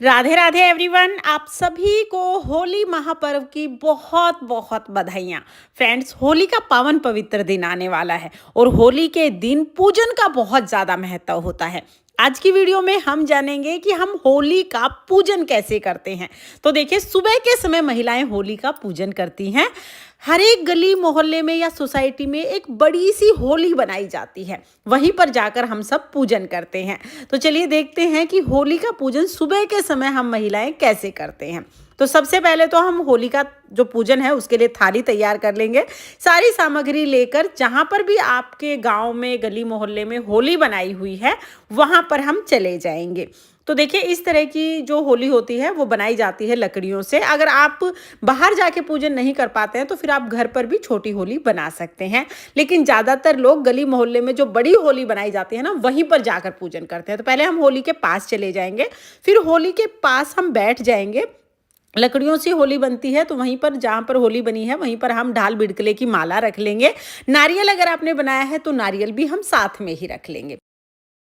Radhe Radhe everyone, आप सभी को होली महापर्व की बहुत बहुत बधाइयाँ। फ्रेंड्स, होली का पावन पवित्र दिन आने वाला है और होली के दिन पूजन का बहुत ज़्यादा महत्व होता है। आज की वीडियो में हम जानेंगे कि हम होली का पूजन कैसे करते हैं। तो देखिए, सुबह के समय महिलाएं होली का पूजन करती हैं। हर एक गली मोहल्ले में या सोसाइटी में एक बड़ी सी होली बनाई जाती है, वहीं पर जाकर हम सब पूजन करते हैं। तो चलिए देखते हैं कि होली का पूजन सुबह के समय हम महिलाएं कैसे करते हैं। तो सबसे पहले तो हम होली का जो पूजन है उसके लिए थाली तैयार कर लेंगे। सारी सामग्री लेकर जहाँ पर भी आपके गांव में गली मोहल्ले में होली बनाई हुई है वहाँ पर हम चले जाएंगे। तो देखिए, इस तरह की जो होली होती है वो बनाई जाती है लकड़ियों से। अगर आप बाहर जाके पूजन नहीं कर पाते हैं तो फिर आप घर पर भी छोटी होली बना सकते हैं, लेकिन ज़्यादातर लोग गली मोहल्ले में जो बड़ी होली बनाई जाती है ना, वहीं पर जाकर पूजन करते हैं। तो पहले हम होली के पास चले जाएंगे, फिर होली के पास हम बैठ जाएंगे। लकड़ियों से होली बनती है तो वहीं पर जहाँ पर होली बनी है वहीं पर हम ढाल बिड़कले की माला रख लेंगे। नारियल अगर आपने बनाया है तो नारियल भी हम साथ में ही रख लेंगे।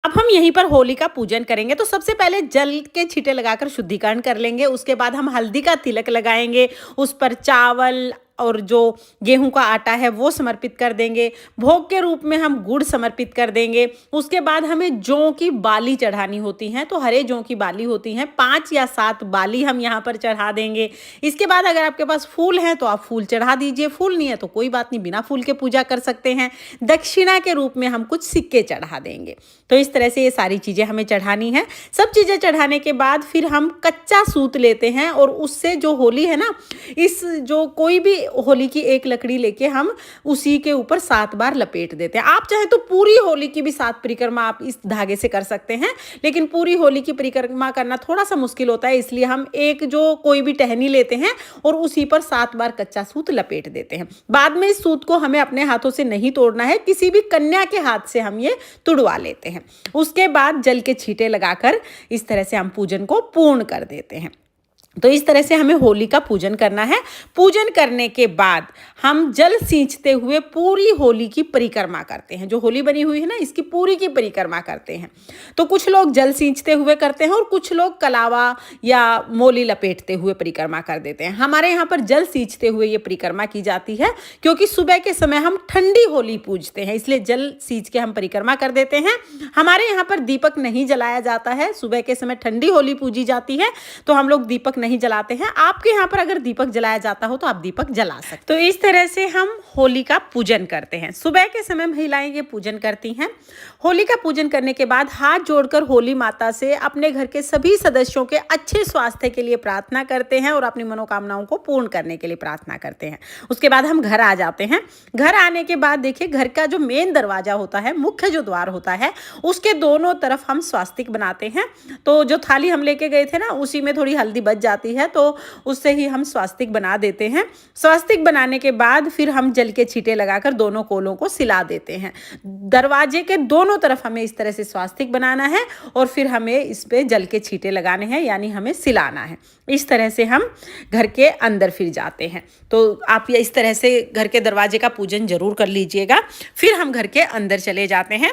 अब हम यहीं पर होली का पूजन करेंगे। तो सबसे पहले जल के छींटे लगाकर शुद्धिकरण कर लेंगे। उसके बाद हम हल्दी का तिलक लगाएंगे, उस पर चावल और जो गेहूं का आटा है वो समर्पित कर देंगे। भोग के रूप में हम गुड़ समर्पित कर देंगे। उसके बाद हमें जौ की बाली चढ़ानी होती हैं, तो हरे जौ की बाली होती हैं, 5 या 7 बाली हम यहाँ पर चढ़ा देंगे। इसके बाद अगर आपके पास फूल हैं तो आप फूल चढ़ा दीजिए, फूल नहीं है तो कोई बात नहीं, बिना फूल के पूजा कर सकते हैं। दक्षिणा के रूप में हम कुछ सिक्के चढ़ा देंगे। तो इस तरह से ये सारी चीज़ें हमें चढ़ानी है। सब चीज़ें चढ़ाने के बाद फिर हम कच्चा सूत लेते हैं और उससे जो होली है ना, इस जो कोई भी होली की एक लकड़ी लेके हम उसी के ऊपर 7 बार लपेट देते हैं। आप चाहे तो पूरी होली की भी 7 परिक्रमा आप इस धागे से कर सकते हैं, लेकिन पूरी होली की परिक्रमा करना थोड़ा सा मुश्किल होता है, इसलिए हम एक जो कोई भी टहनी लेते हैं और उसी पर 7 बार कच्चा सूत लपेट देते हैं। बाद में इस सूत को हमें अपने हाथों से नहीं तोड़ना है, किसी भी कन्या के हाथ से हम ये तुड़वा लेते हैं। उसके बाद जल के छींटे लगाकर इस तरह से हम पूजन को पूर्ण कर देते हैं। तो इस तरह से हमें होली का पूजन करना है। पूजन करने के बाद हम जल सींचते हुए पूरी होली की परिक्रमा करते हैं। जो होली बनी हुई है ना, इसकी पूरी की परिक्रमा करते हैं। तो कुछ लोग जल सींचते हुए करते हैं और कुछ लोग कलावा या मोली लपेटते हुए परिक्रमा कर देते हैं। हमारे यहाँ पर जल सींचते हुए ये परिक्रमा की जाती है, क्योंकि सुबह के समय हम ठंडी होली पूजते हैं, इसलिए जल सींच के हम परिक्रमा कर देते हैं। हमारे यहाँ पर दीपक नहीं जलाया जाता है। सुबह के समय ठंडी होली पूजी जाती है तो हम लोग दीपक नहीं जलाते हैं। आपके यहाँ पर अगर दीपक जलाया जाता हो तो आप दीपक जला सकते हैं। तो इस तरह से हम होली का पूजन करते हैं। सुबह के समय महिलाएं ये पूजन करती हैं। होली का पूजन करने के बाद हाथ जोड़कर होली माता से अपने घर के सभी सदस्यों के अच्छे स्वास्थ्य के लिए प्रार्थना करते हैं और अपनी मनोकामनाओं को पूर्ण करने के लिए प्रार्थना करते हैं। उसके बाद हम घर आ जाते हैं। घर आने के बाद देखिए, घर का जो मेन दरवाजा होता है, मुख्य जो द्वार होता है, उसके दोनों तरफ हम स्वास्तिक बनाते हैं। तो जो थाली हम लेके गए थे ना, उसी में थोड़ी हल्दी बच जाती है, तो उससे ही हम स्वास्तिक बना देते हैं। स्वास्तिक बनाने के बाद फिर हम जल के छींटे लगाकर दोनों कोलों को सिला देते हैं। दरवाजे के दोनों तरफ हमें इस तरह से स्वास्तिक बनाना है और फिर हमें इस पे जल के छींटे लगाने हैं, यानी हमें सिलाना है। इस तरह से हम घर के अंदर फिर जाते हैं। तो आप ये इस तरह से घर के दरवाजे का पूजन जरूर कर लीजिएगा। फिर हम घर के अंदर चले जाते हैं।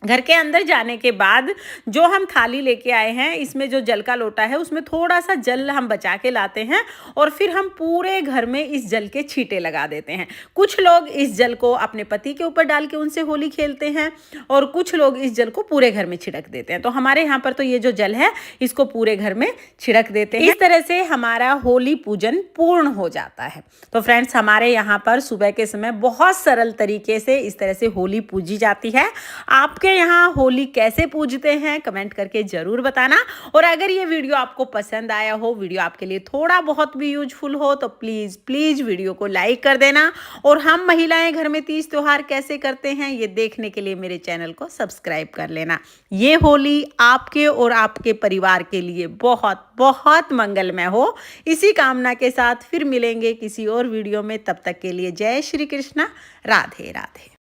घर के अंदर जाने के बाद जो हम थाली लेके आए हैं, इसमें जो जल का लोटा है उसमें थोड़ा सा जल हम बचा के लाते हैं और फिर हम पूरे घर में इस जल के छींटे लगा देते हैं। कुछ लोग इस जल को अपने पति के ऊपर डाल के उनसे होली खेलते हैं और कुछ लोग इस जल को पूरे घर में छिड़क देते हैं। तो हमारे यहाँ पर तो ये जो जल है इसको पूरे घर में छिड़क देते हैं। इस तरह से हमारा होली पूजन पूर्ण हो जाता है। तो फ्रेंड्स, हमारे यहाँ पर सुबह के समय बहुत सरल तरीके से इस तरह से होली पूजी जाती है। आपके यहाँ होली कैसे पूजते हैं कमेंट करके जरूर बताना। और अगर ये वीडियो आपको पसंद आया हो, वीडियो आपके लिए थोड़ा बहुत भी यूजफुल हो, तो प्लीज वीडियो को लाइक कर देना। और हम महिलाएं घर में तीज त्योहार कैसे करते हैं ये देखने के लिए मेरे चैनल को सब्सक्राइब कर लेना। ये होली आपके और आपके परिवार के लिए बहुत बहुत मंगलमय हो। इसी कामना के साथ फिर मिलेंगे किसी और वीडियो में। तब तक के लिए जय श्री कृष्णा, राधे राधे।